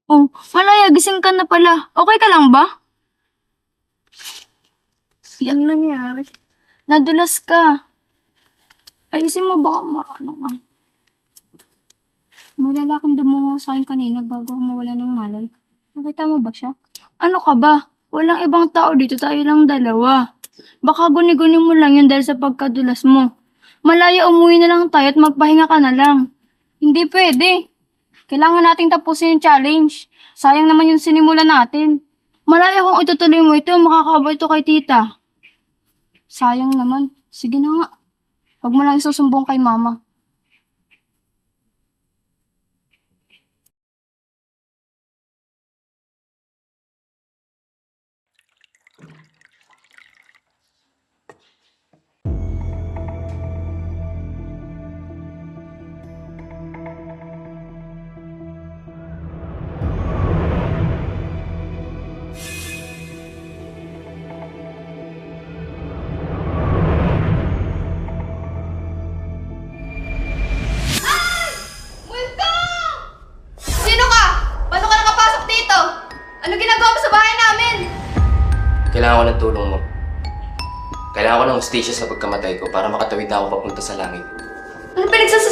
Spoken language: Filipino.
Oh, Malaya, gising ka na pala. Okay ka lang ba? Yan nangyari. Nadulas ka. Ayusin mo baka ano ka. May lalaking dumungo sa akin kanina bago ako mawala ng malay. Nakita mo ba siya? Ano ka ba? Walang ibang tao dito, tayo lang dalawa. Baka guni-guni mo lang yun dahil sa pagkadulas mo. Malaya, umuwi na lang tayo at magpahinga ka na lang. Hindi pwede. Kailangan nating tapusin yung challenge. Sayang naman yung sinimula natin. Malaya kung itutuloy mo ito, makakabay ito kay tita. Sayang naman. Sige na nga. Huwag mo lang isusumbong kay mama. Multo! Sino ka? Paano ka nakapasok dito? Ano ginagawa mo sa bahay namin? Kailangan ko ng tulong mo. Kailangan ko ng hostisya sa pagkamatay ko para makatawid na ako papunta sa langit. Ano pinagsasasabi